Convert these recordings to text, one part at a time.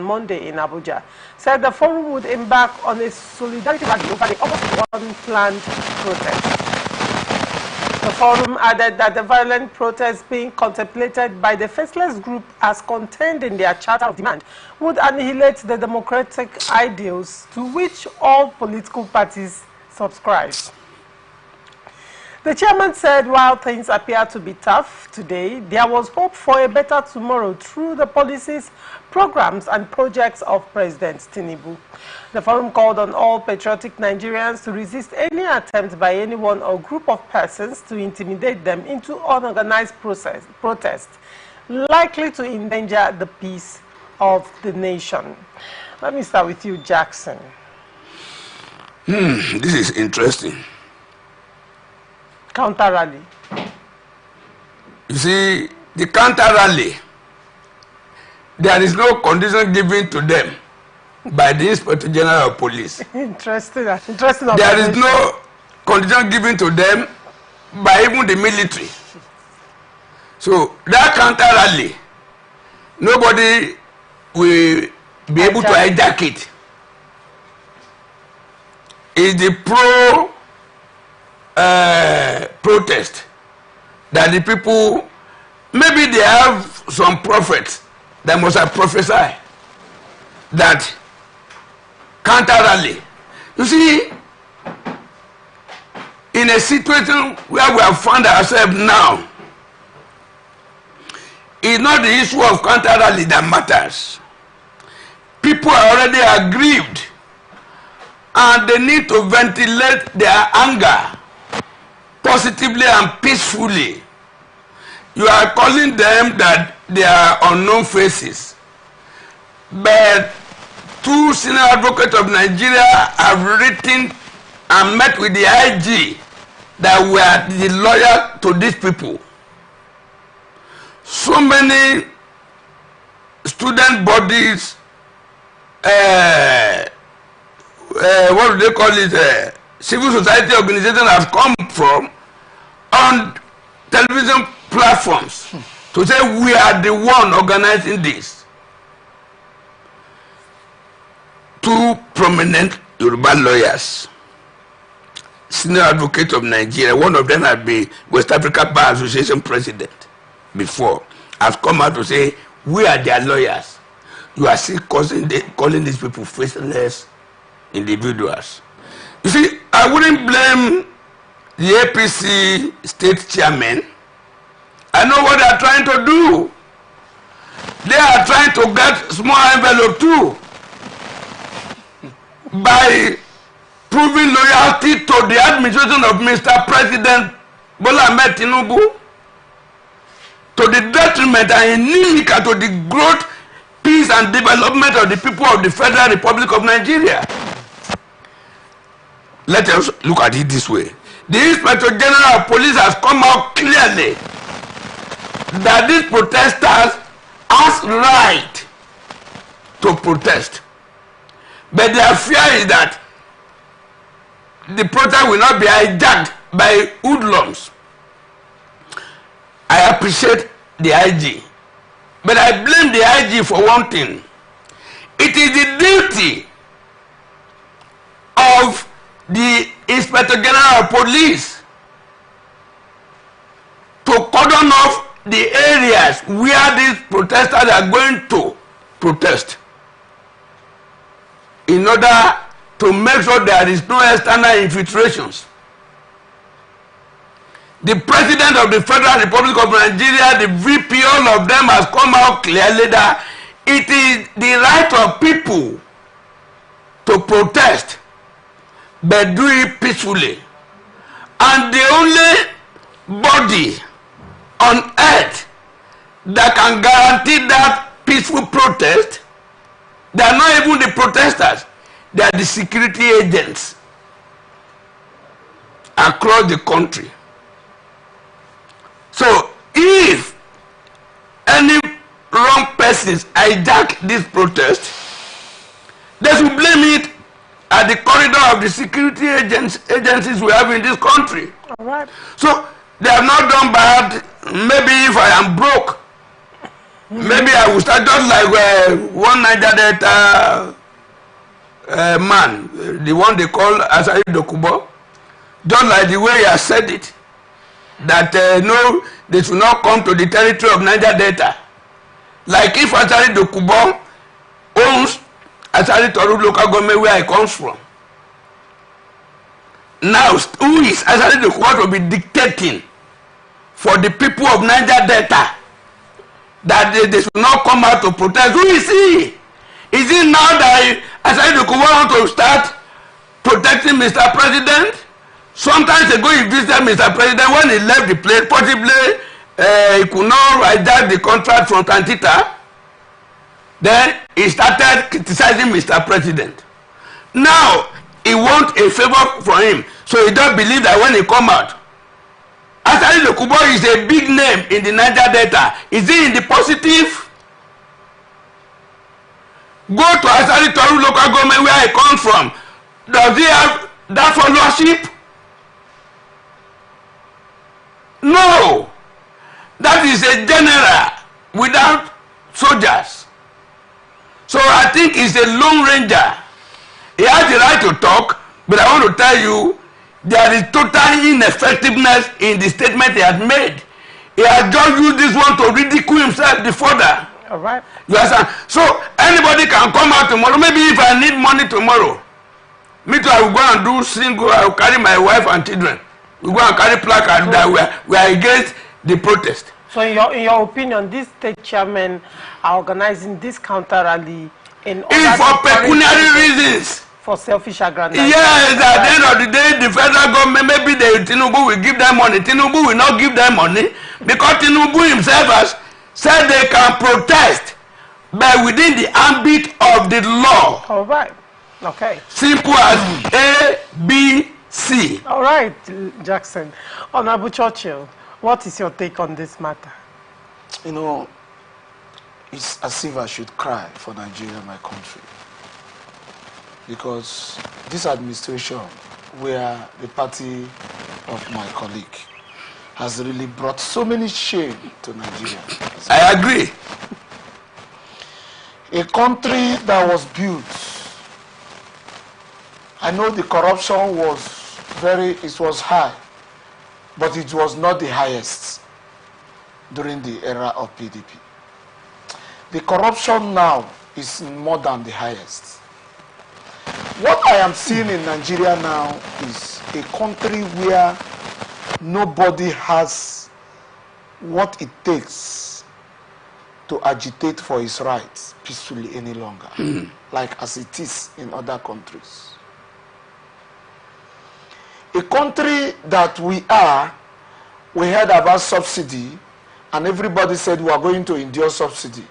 Monday in Abuja, said the forum would embark on a solidarity rally over the August 1 planned protest. The forum added that the violent protests being contemplated by the faceless group as contained in their charter of demand would annihilate the democratic ideals to which all political parties subscribe. The chairman said while things appear to be tough today, there was hope for a better tomorrow through the policies, programs and projects of President Tinubu. The forum called on all patriotic Nigerians to resist any attempt by anyone or group of persons to intimidate them into unorganized protest, likely to endanger the peace of the nation. Let me start with you, Jackson. This is interesting. Counter rally. You see, the counter rally, there is no condition given to them by the Inspector General of Police. Interesting. There is no condition given to them by even the military. So that counter rally, nobody will be able to hijack it. It's the protest that the people, maybe they have some prophets that must have prophesied that counter rally. You see, in a situation where we have found ourselves now, it's not the issue of counter rally that matters. People are already aggrieved and they need to ventilate their anger positively and peacefully. You are calling them that they are unknown faces, but two senior advocates of Nigeria have written and met with the IG that we are the lawyer to these people. So many student bodies, what do they call it, civil society organizations have come from on television platforms to say we are the one organizing this. Two prominent Yoruba lawyers, senior advocate of Nigeria, one of them had been West Africa Bar Association president before, has come out to say we are their lawyers. You are still calling these people faceless individuals. You see, I wouldn't blame the APC state chairman. I know what they are trying to do. They are trying to get small envelope too by proving loyalty to the administration of Mr. President Bola Ahmed Tinubu, to the detriment and inimical to the growth, peace and development of the people of the Federal Republic of Nigeria. Let us look at it this way. The Inspector General of Police has come out clearly that these protesters have right to protest. But their fear is that the protest will not be hijacked by hoodlums. I appreciate the IG, but I blame the IG for one thing. It is the duty of the Inspector General of Police to cordon off the areas where these protesters are going to protest in order to make sure there is no external infiltrations. The President of the Federal Republic of Nigeria, the VP, all of them has come out clearly that it is the right of people to protest, but do it peacefully. And the only body on earth that can guarantee that peaceful protest, they are not even the protesters, they are the security agents across the country. So if any wrong persons hijack this protest, they should blame it at the corridor of the security agencies we have in this country. All right. So they have not done bad. Maybe if I am broke, Maybe I will start just like one Niger Delta man, the one they call Asari Dokubo, just like the way he has said it, that no, they should not come to the territory of Niger Delta. Like if Asari Dokubo owns Asari Toru local government where he comes from. Now, who is Asari Dokubo to be dictating for the people of Niger Delta that they should not come out to protest? Who is he? Is it now that Asari Dokubo want to start protecting Mr. President? Sometimes ago he visited Mr. President when he left the place, possibly he could not hijack the contract from Tantita. Then he started criticizing Mr. President. Now he wants a favor from him, so he don't believe that when he come out. Asari Dokubo is a big name in the Niger Delta. Is he in the positive? Go to Asari Toru local government where he comes from. Does he have that followership? No. That is a general without soldiers. So I think he's a lone ranger. He has the right to talk, but I want to tell you, there is total ineffectiveness in the statement he has made. He has just used this one to ridicule himself the further. All right. You understand? So anybody can come out tomorrow. Maybe if I need money tomorrow, me too, I will go and do single. I will carry my wife and children. We go and carry placard that we are against the protest. So in your opinion, these state chairmen are organizing this counter rally in order for pecuniary reasons. For selfish aggrandizement. Yes, at the end of the day, the federal government, maybe the Tinubu will give them money. Tinubu will not give them money because Tinubu himself has said they can protest, but within the ambit of the law. All right. Okay. Simple as A, B, C. All right, Jackson. Honorable Churchill, what is your take on this matter? You know, it's as if I should cry for Nigeria, my country. Because this administration, where the party of my colleague has really brought so many shame to Nigeria. I agree. A country that was built, I know the corruption was it was high, but it was not the highest during the era of PDP. The corruption now is more than the highest. What I am seeing in Nigeria now is a country where nobody has what it takes to agitate for his rights peacefully any longer, like as it is in other countries. A country that we heard about subsidy, and everybody said we are going to endure subsidy.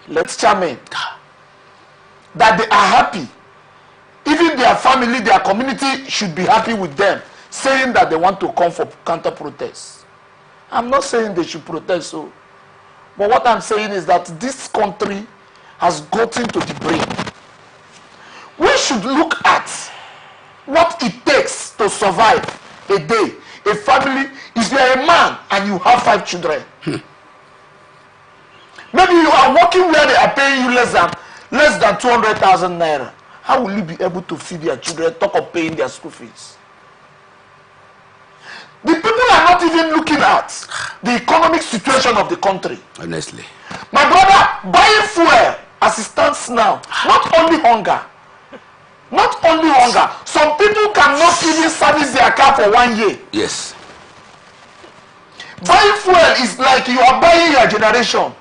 Let's chairman that they are happy. Even their family, their community should be happy with them, saying that they want to come for counter protests. I'm not saying they should protest, but what I'm saying is that this country has gotten to the brain. We should look at what it takes to survive a day, a family. If you are a man and you have 5 children, maybe you are working where they are paying you less than 200,000 naira. How will you be able to feed your children, talk of paying their school fees? The people are not even looking at the economic situation of the country. Honestly. My brother, buying fuel as it stands now, not only hunger. Not only hunger. Some people cannot even service their car for 1 year. Yes. Buying fuel is like you are buying your generation.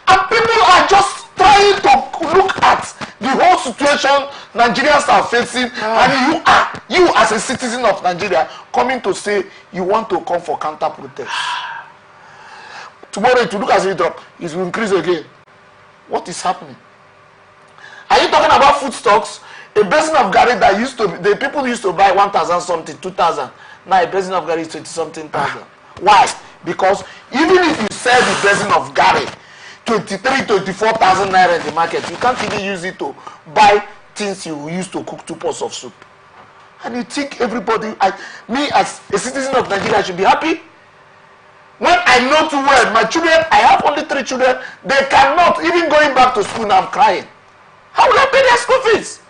And people are just trying to look at the whole situation Nigerians are facing, and you as a citizen of Nigeria coming to say you want to come for counter protest. Tomorrow it will look as if it drop, it will increase again. What is happening? Are you talking about food stocks? A basin of garri that the people used to buy 1,000 something, 2,000. Now a basin of garri is 20 something thousand. Why? Because even if you sell the basin of garri 23,000-24,000 naira in the market, you can't even use it to buy things you use to cook 2 pots of soup. And you think everybody, me as a citizen of Nigeria, should be happy? When I know too well, my children, I have only 3 children, they cannot, even going back to school now, I'm crying. How will I pay their school fees?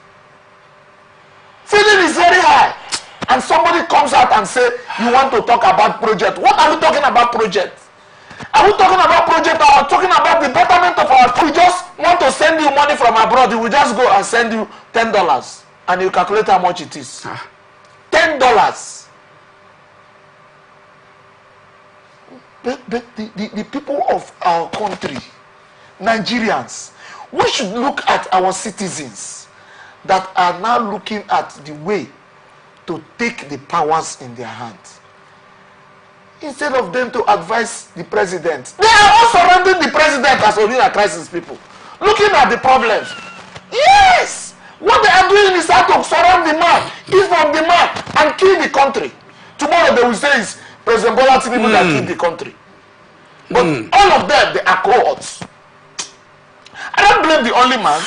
Feeling is very high. And somebody comes out and say, you want to talk about project. What are we talking about project? Are we talking about project or are we talking about the betterment of our... We just want to send you money from abroad. We will just go and send you $10. And you calculate how much it is. $10. The people of our country, Nigerians, we should look at our citizens that are now looking at the way to take the powers in their hands. Instead of them to advise the president, they are all surrounding the president as a crisis people. Looking at the problems. Yes! What they are doing is how to surround the man, give up the man, and kill the country. Tomorrow they will say it's President Bola Tinubu that killed the country. But all of them, they are cohorts. I don't blame the only man.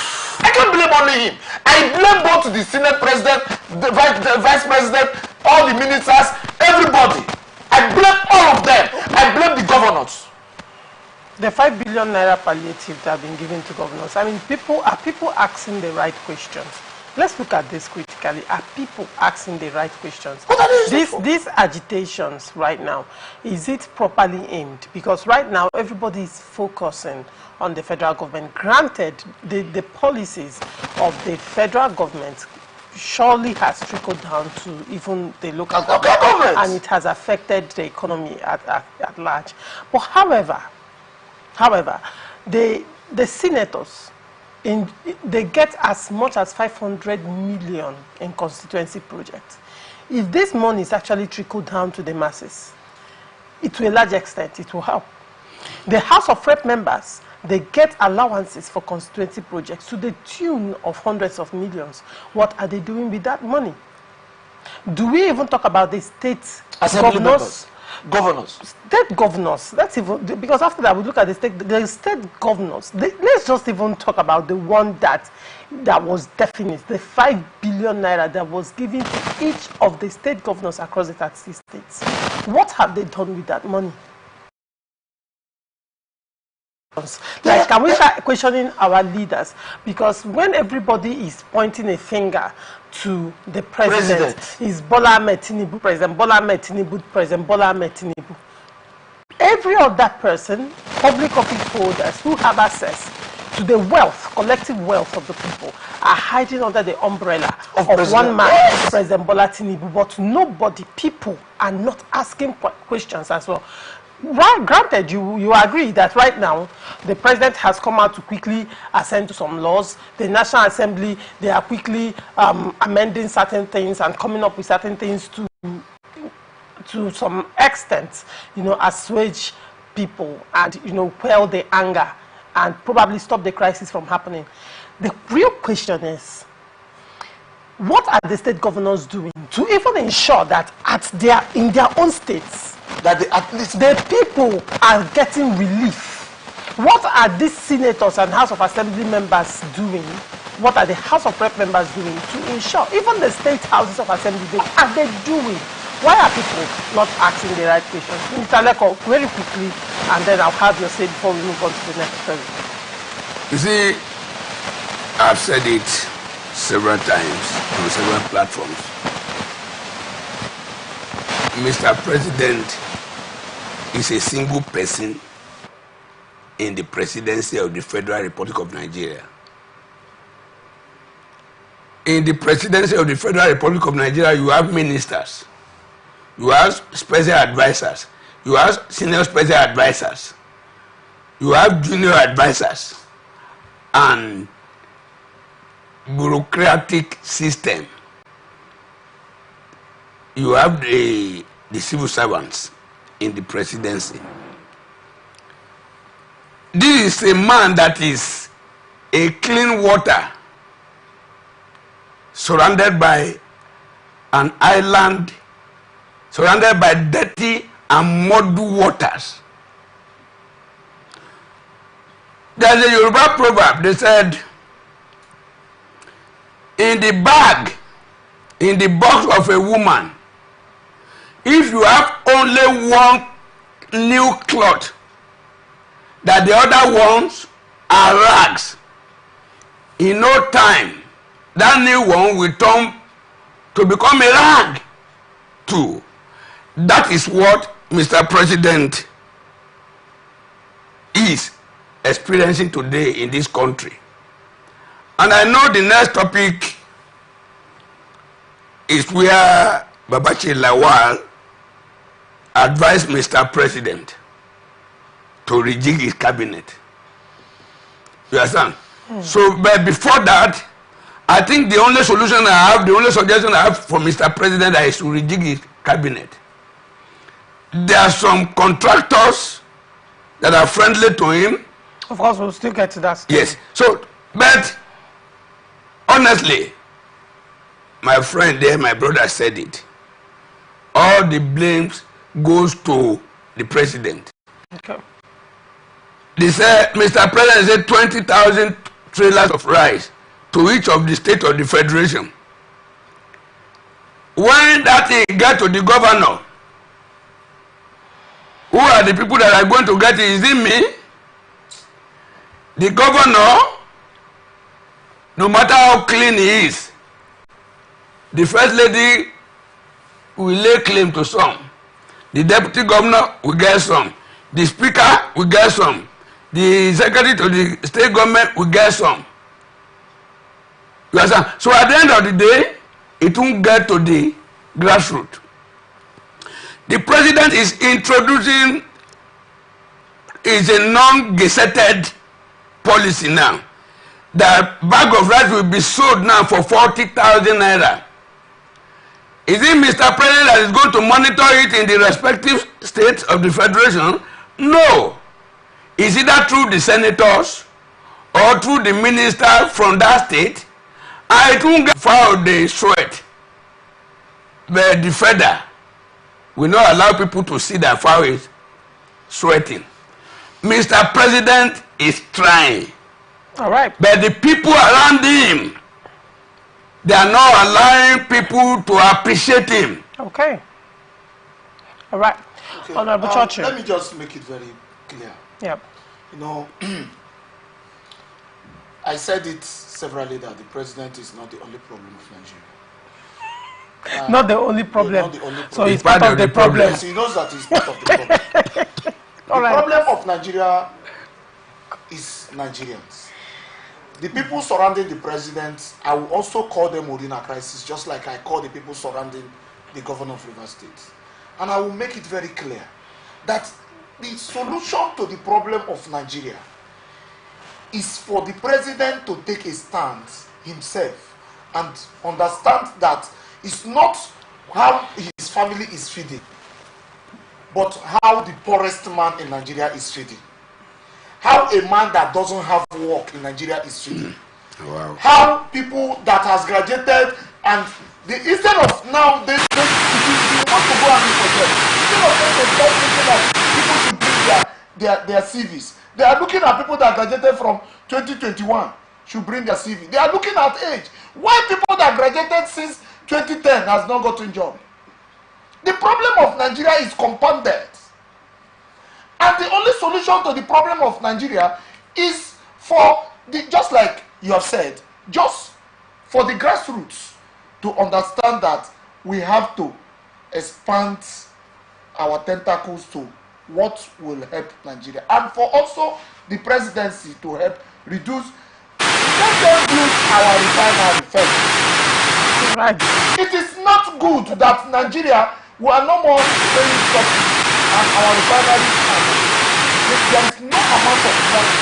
I can't blame only him. I blame both the Senate president, the vice president, all the ministers, everybody. I blame all of them. I blame the governors. The 5 billion naira palliative that have been given to governors. I mean, are people asking the right questions? Let's look at this critically. Are people asking the right questions? These agitations right now, is it properly aimed? Because right now, everybody is focusing on the federal government. Granted, the policies of the federal government surely has trickled down to even the local government, and it has affected the economy at large. But however, the senators, they get as much as 500 million in constituency projects. If this money is actually trickled down to the masses, to a large extent, it will help. The House of Rep members, they get allowances for constituency projects to the tune of hundreds of millions. What are they doing with that money? Do we even talk about the state governors? State governors. That's even, because after that we look at the state governors. Let's just even talk about the one that was definite, the 5 billion naira that was given to each of the state governors across the 30 states. What have they done with that money? Like, can we start questioning our leaders? Because when everybody is pointing a finger to the president. Is Bola Ahmed Tinubu, President Bola Ahmed Tinubu, President Bola Ahmed Tinubu. Every other person, public office holders who have access to the wealth, collective wealth of the people, are hiding under the umbrella of one man, President Bola Tinubu. But nobody, people are not asking questions as well. Well, granted, you agree that right now the president has come out to quickly assent to some laws. The National Assembly, they are quickly amending certain things and coming up with certain things to some extent, assuage people and quell the anger and probably stop the crisis from happening. The real question is, what are the state governors doing to even ensure that in their own states, that at least the people are getting relief? What are these senators and House of Assembly members doing? What are the House of Rep members doing to ensure, even the state houses of assembly, are they doing? Why are people not asking the right questions? Mr. Leko, very quickly, and then I'll have your say before we move on to the next story. You see, I've said it several times on several platforms. Mr. President is a single person in the presidency of the Federal Republic of Nigeria. In the presidency of the Federal Republic of Nigeria, you have ministers, you have special advisors, you have senior special advisors, you have junior advisors, and bureaucratic system. You have the civil servants in the presidency. This is a man that is a clean water surrounded by an island, surrounded by dirty and muddy waters. There's a Yoruba proverb. They said, in the bag, in the box of a woman, if you have only one new cloth, that the other ones are rags. In no time, that new one will turn to become a rag too. That is what Mr. President is experiencing today in this country. And I know the next topic is where Babachi Lawal advised Mr. President to rejig his cabinet. You understand? So, but before that, I think the only solution I have, the only suggestion I have for Mr. President is to rejig his cabinet. There are some contractors that are friendly to him. Of course, we'll still get to that stage. Yes. So, but honestly, my friend there, my brother said it. All the blames goes to the president. Okay. They said, Mr. President said 20,000 trailers of rice to each of the state of the federation. When that thing get to the governor, who are the people that are going to get it? Is it me? The governor, no matter how clean he is, the first lady will lay claim to some. The deputy governor will get some. The speaker will get some. The secretary to the state government will get some. You understand? So at the end of the day, it won't get to the grassroots. The president is introducing a non-gazetted policy now. The bag of rice will be sold now for 40,000 naira. Is it Mr. President that is going to monitor it in the respective states of the federation? No. Is either through the senators or through the minister from that state, and it won't get far the sweat. But the feather will not allow people to see that fowl is sweating. Mr. President is trying. All right. But the people around him, they are not allowing people to appreciate him. Okay. All right. Okay. Honorable Churchill. Let me just make it very clear. Yep. You know, I said it severally that the president is not the only problem of Nigeria. Not the only problem. Not the only problem. So he's part of the problem. Yes, he knows that he's part of the problem. All The right. problem of Nigeria is Nigerians. The people surrounding the president, I will also call them Odina crisis, just like I call the people surrounding the governor of Rivers State. And I will make it very clear that the solution to the problem of Nigeria is for the president to take a stand himself and understand that it's not how his family is feeding, but how the poorest man in Nigeria is feeding. How a man that doesn't have work in Nigeria is feeding. Wow. How people that has graduated and instead of now they want to go and be for them. Instead of them to start thinking that people should bring their CVs. They are looking at people that graduated from 2021 should bring their CV. They are looking at age. Why people that graduated since 2010 has not gotten job? The problem of Nigeria is compounded. And the only solution to the problem of Nigeria is for the, just like you have said, just for the grassroots to understand that we have to expand our tentacles to what will help Nigeria, and for also the presidency to help reduce. Let them build our refinery first. Right. It is not good that Nigeria, we are no more paying subsidy and our refineries are. There is no amount of money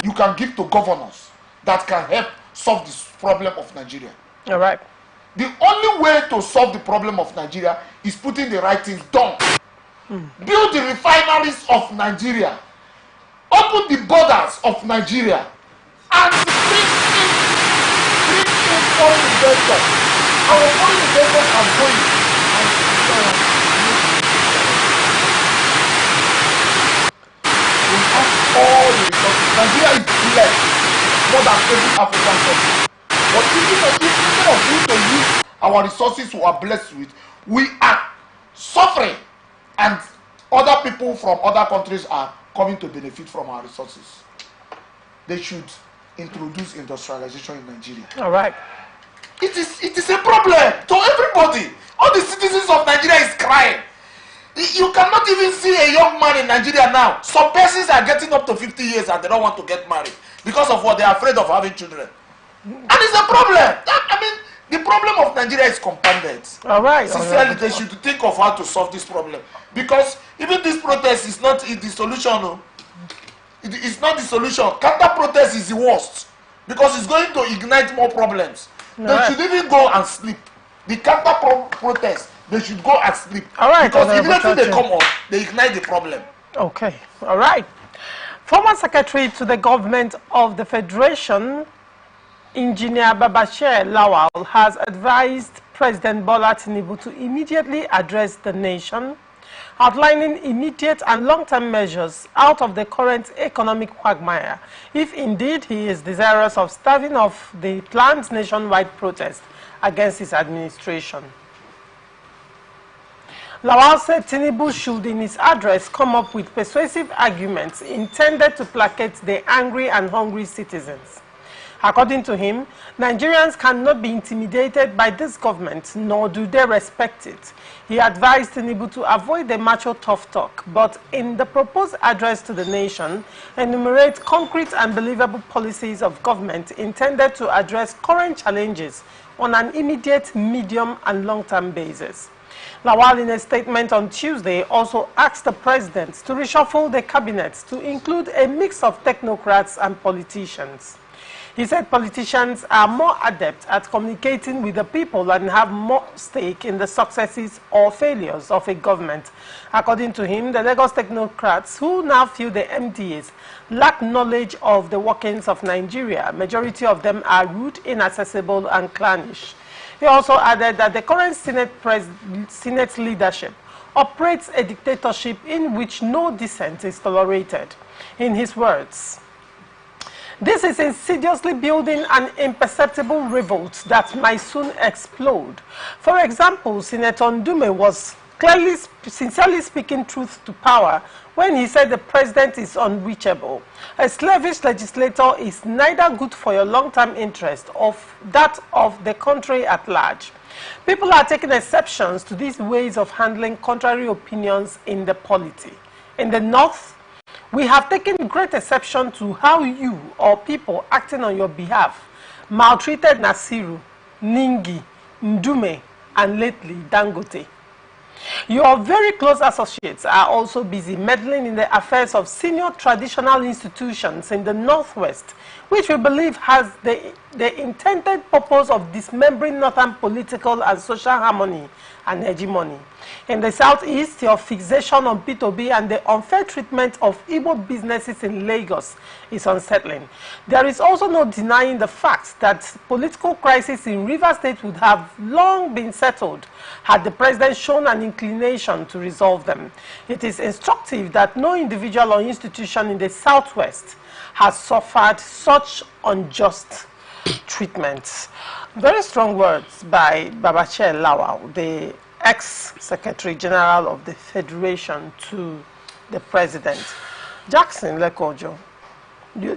you can give to governors that can help solve this problem of Nigeria. All right. The only way to solve the problem of Nigeria is putting the right things done. Build the refineries of Nigeria. Open the borders of Nigeria. And bring in foreign investors. Our foreign investors are going. We have all the resources. Nigeria is blessed more than every African country. But instead of we to use our resources we are blessed with, we are suffering and other people from other countries are coming to benefit from our resources. They should introduce industrialization in Nigeria. All right. It is a problem to everybody. All the citizens of Nigeria is crying. You cannot even see a young man in Nigeria now. Some persons are getting up to 50 years and they don't want to get married because of what they are afraid of having children. And it's a problem. I mean, the problem of Nigeria is compounded. All right. Sincerely, they should think of how to solve this problem. Because even this protest is not the solution. No. It's not the solution. Counter-protest is the worst. Because it's going to ignite more problems. They should even go and sleep. The counter-protest, they should go and sleep. All right. Because immediately they come up, they ignite the problem. Okay. All right. Former Secretary to the Government of the Federation, Engineer Babashir Lawal, has advised President Bola Tinubu to immediately address the nation, outlining immediate and long-term measures out of the current economic quagmire, if indeed he is desirous of staving off the planned nationwide protest against his administration. Lawal said Tinubu should, in his address, come up with persuasive arguments intended to placate the angry and hungry citizens. According to him, Nigerians cannot be intimidated by this government, nor do they respect it. He advised Tinubu to avoid the macho tough talk, but in the proposed address to the nation, enumerate concrete and believable policies of government intended to address current challenges on an immediate, medium, and long-term basis. Lawal, in a statement on Tuesday, also asked the president to reshuffle the cabinet to include a mix of technocrats and politicians. He said politicians are more adept at communicating with the people and have more stake in the successes or failures of a government. According to him, the Lagos technocrats who now feel the MDAs lack knowledge of the workings of Nigeria. Majority of them are rude, inaccessible, and clannish. He also added that the current Senate leadership operates a dictatorship in which no dissent is tolerated. In his words, this is insidiously building an imperceptible revolt that might soon explode. For example, Senator Ndume was clearly, sincerely speaking truth to power when he said the president is unreachable. A slavish legislator is neither good for your long-term interest or that of the country at large. People are taking exceptions to these ways of handling contrary opinions in the polity. In the North, we have taken great exception to how you or people acting on your behalf maltreated Nasiru, Ningi, Ndume, and lately Dangote. Your very close associates are also busy meddling in the affairs of senior traditional institutions in the Northwest, which we believe has the intended purpose of dismembering northern political and social harmony and hegemony. In the Southeast, your fixation on P2B and the unfair treatment of Igbo businesses in Lagos is unsettling. There is also no denying the fact that political crisis in Rivers State would have long been settled had the president shown an inclination to resolve them. It is instructive that no individual or institution in the Southwest has suffered such unjust treatment. Very strong words by Babashir Lawal, the ex-Secretary General of the Federation, to the President. Jackson Lekojo,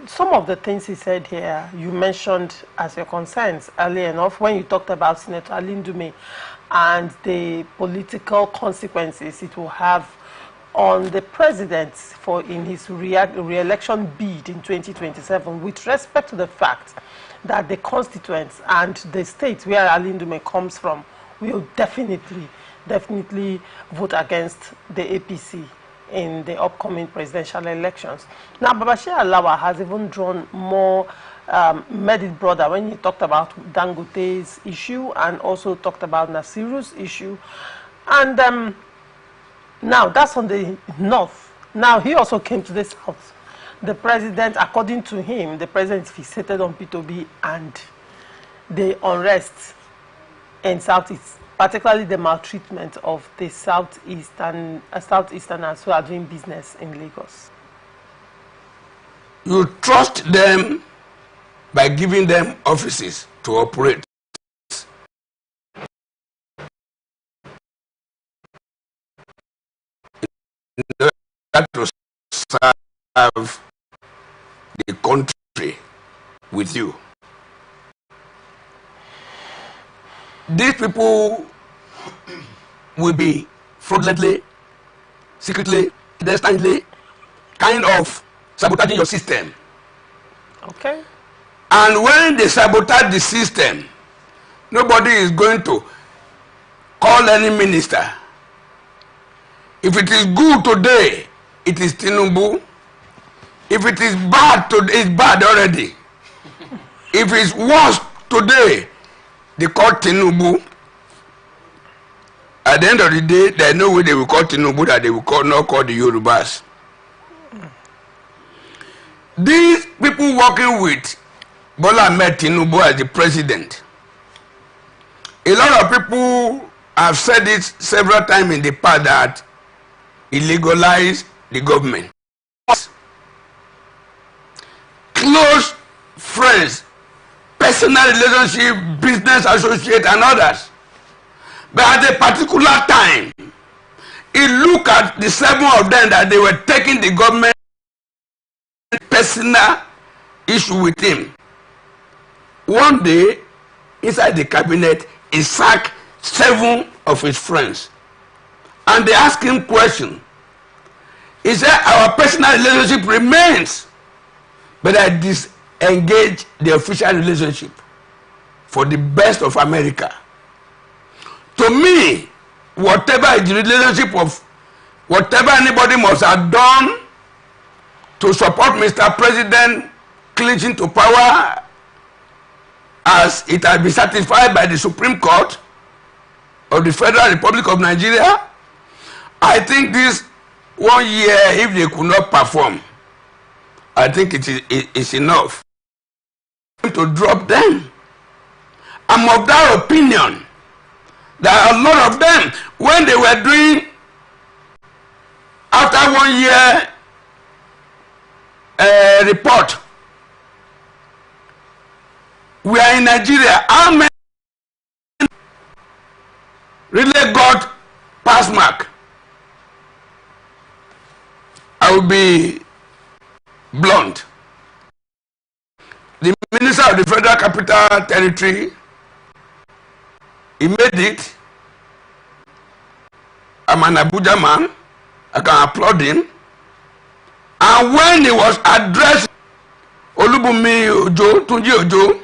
some of the things he said here, you mentioned as your concerns early enough when you talked about Senator Alindume and the political consequences it will have on the president for in his re-election bid in 2027, with respect to the fact that the constituents and the state where Alindume comes from will definitely vote against the APC in the upcoming presidential elections. Now, Babashir Lawal has even drawn more, made it broader when he talked about Dangote's issue and also talked about Nasiru's issue. And now, that's on the north. Now, he also came to the south. The president, according to him, the president is fixated on P2B and the unrest in Southeast, particularly the maltreatment of the Southeasterners who are doing business in Lagos. You trust them by giving them offices to operate. in order to serve the country with you. These people will be fraudulently, secretly, clandestinely, kind of sabotaging your system. Okay. And when they sabotage the system, nobody is going to call any minister. If it is good today, it is Tinubu. If it is bad today, it's bad already. If it's worse today, they call Tinubu. At the end of the day, there is no way they will call Tinubu that they will not call the Yorubas. These people working with Bola Ahmed Tinubu as the president, a lot of people have said it several times in the past that he legalized the government. Close friends, personal relationship, business associate and others. But at a particular time, he looked at the 7 of them that they were taking the government personal issue with him. One day, inside the cabinet, he sacked 7 of his friends. And they asked him question. He said, our personal relationship remains, but I disengage the official relationship for the best of America. To me, whatever is the relationship of whatever anybody must have done to support Mr. President clinching to power, as it has been certified by the Supreme Court of the Federal Republic of Nigeria, I think this 1 year, if they could not perform, I think it's enough to drop them. I'm of that opinion that a lot of them, when they were doing, after 1 year report, we are in Nigeria, how many really got pass mark? I will be blunt. The Minister of the Federal Capital Territory, he made it. I'm an Abuja man. I can applaud him. And when he was addressed, Olubunmi Ojo, Tunji Ojo,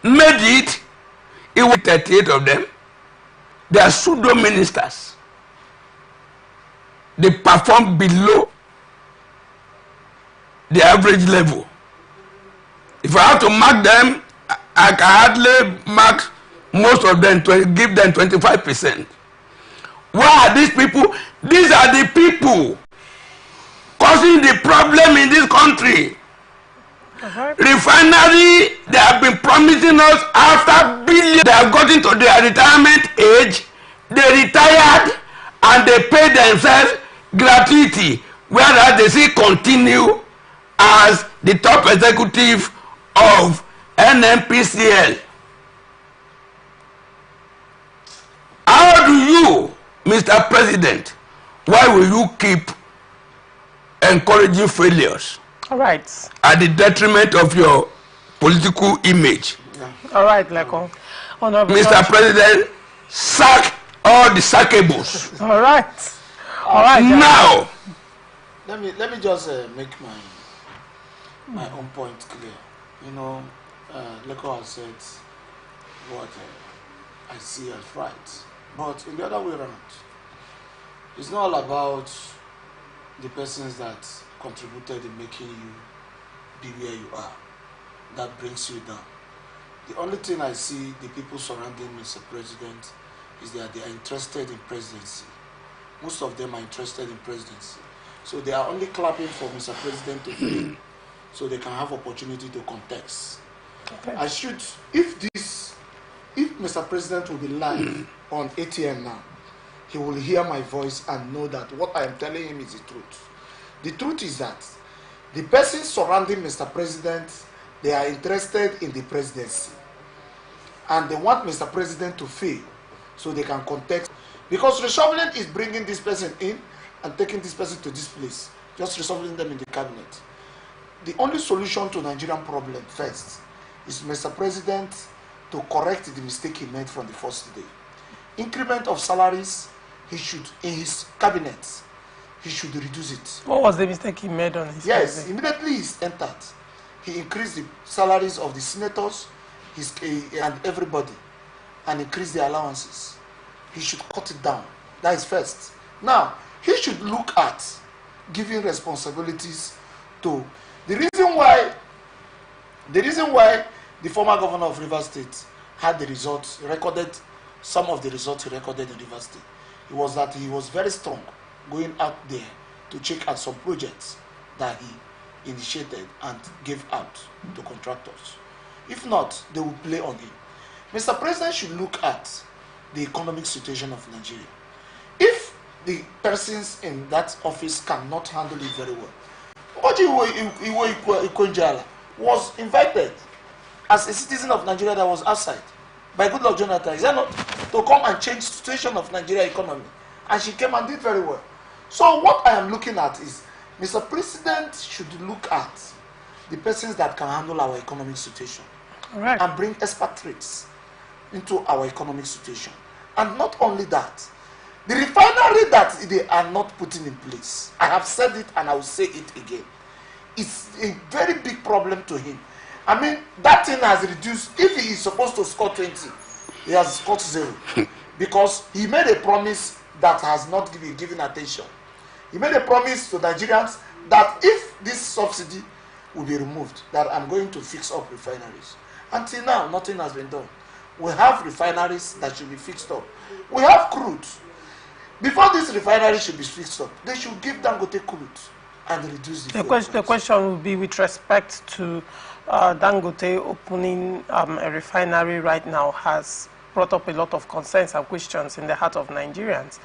made it. It was 38 of them. They are pseudo ministers. They perform below the average level. If I have to mark them, I can hardly mark most of them, give them 25%. Why are these people? These are the people causing the problem in this country. Refinery, they have been promising us after billions. They have gotten to their retirement age, they retired and they pay themselves gratuity, whereas they still continue as the top executive of NNPCL. How do you, Mr. President, why will you keep encouraging failures? All right. At the detriment of your political image? Yeah. All right, Leko. Honorable Mr. President, sack all the sackables. All right. All right. Now, Let me just make my own point clear. You know, Leko has said what I see as right, but in the other way around, it's not all about the persons that contributed in making you be where you are. That brings you down. The only thing I see the people surrounding Mr. President is that they are interested in presidency. Most of them are interested in presidency. So they are only clapping for Mr. President to fail so they can have opportunity to contest. Okay. If Mr. President will be live on ATM now, he will hear my voice and know that what I am telling him is the truth. The truth is that the persons surrounding Mr. President, they are interested in the presidency. And they want Mr. President to fail so they can contest. Because reshuffling is bringing this person in and taking this person to this place, just resolving them in the cabinet. The only solution to Nigerian problem first is Mr. President to correct the mistake he made from the first day. Increment of salaries, he should, in his cabinet, he should reduce it. What was the mistake he made on his Yes, cabinet? immediately he entered, he increased the salaries of the senators and everybody, and increased the allowances. He should cut it down. That is first. Now, he should look at giving responsibilities to the reason why the former governor of Rivers State had the results, recorded some of the results he recorded in Rivers State. It was that he was very strong going out there to check at some projects that he initiated and gave out to contractors. If not, they will play on him. Mr. President should look at the economic situation of Nigeria. If the persons in that office cannot handle it very well, Oji Ikonjala was invited as a citizen of Nigeria that was outside by Goodluck Jonathan, is that not, to come and change the situation of Nigeria economy? And she came and did very well. So what I am looking at is Mr. President should look at the persons that can handle our economic situation, Right. and bring expatriates into our economic situation. And not only that, the refinery that they are not putting in place, I have said it and I will say it again, it's a very big problem to him. I mean, that thing has reduced. If he is supposed to score 20, he has scored 0. Because he made a promise that has not been given attention. He made a promise to Nigerians that if this subsidy will be removed, that I'm going to fix up refineries. Until now, nothing has been done. We have refineries that should be fixed up. We have crude. Before this refinery should be fixed up, they should give Dangote crude and reduce the The question will be with respect to Dangote opening a refinery right now has brought up a lot of concerns and questions in the heart of Nigerians.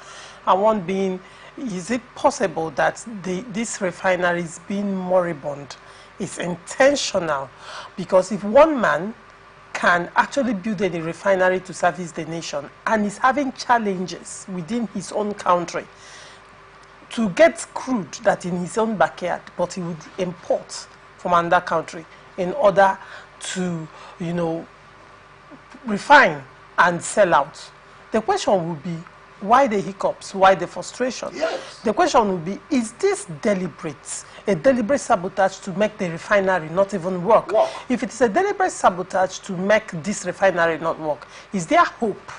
And one being, is it possible that this refinery is being moribund? It's intentional, because if one man can actually build a refinery to service the nation and is having challenges within his own country to get crude that in his own backyard, but he would import from another country in order to, refine and sell out. The question would be, why the hiccups? Why the frustration? Yes. The question would be, is this deliberate? A deliberate sabotage to make the refinery not even work? If it is a deliberate sabotage to make this refinery not work, is there hope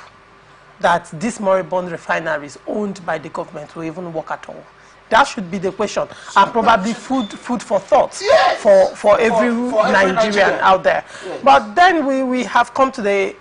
that this moribund refinery is owned by the government will even work at all? That should be the question, and probably food for thought. Yes. for every Nigerian out there. Yes. But then we have come to the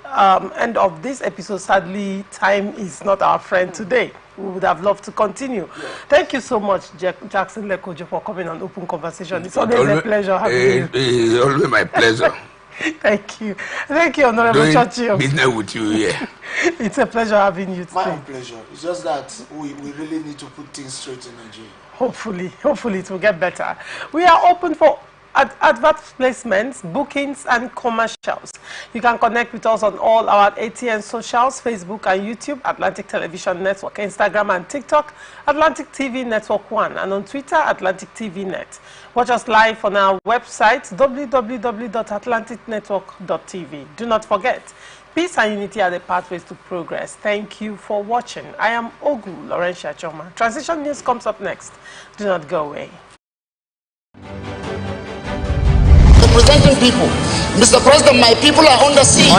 end of this episode. Sadly, time is not our friend today. We would have loved to continue. Yes. Thank you so much, Jackson Lekojo, for coming on Open Conversation. It's always a pleasure having you. It's always my pleasure. Thank you. Thank you, Honorable Churchill. Business with you here. It's a pleasure having you today. My own pleasure. It's just that we really need to put things straight in Nigeria. Hopefully it will get better. We are open for advert placements, bookings, and commercials. You can connect with us on all our ATN socials, Facebook and YouTube, Atlantic Television Network, Instagram and TikTok, Atlantic TV Network 1, and on Twitter, Atlantic TV Net. Watch us live on our website, www.atlanticnetwork.tv. Do not forget, peace and unity are the pathways to progress. Thank you for watching. I am Ogu Laurentia Choma. Transition News comes up next. Do not go away. Representing people. Mr. President, my people are under siege.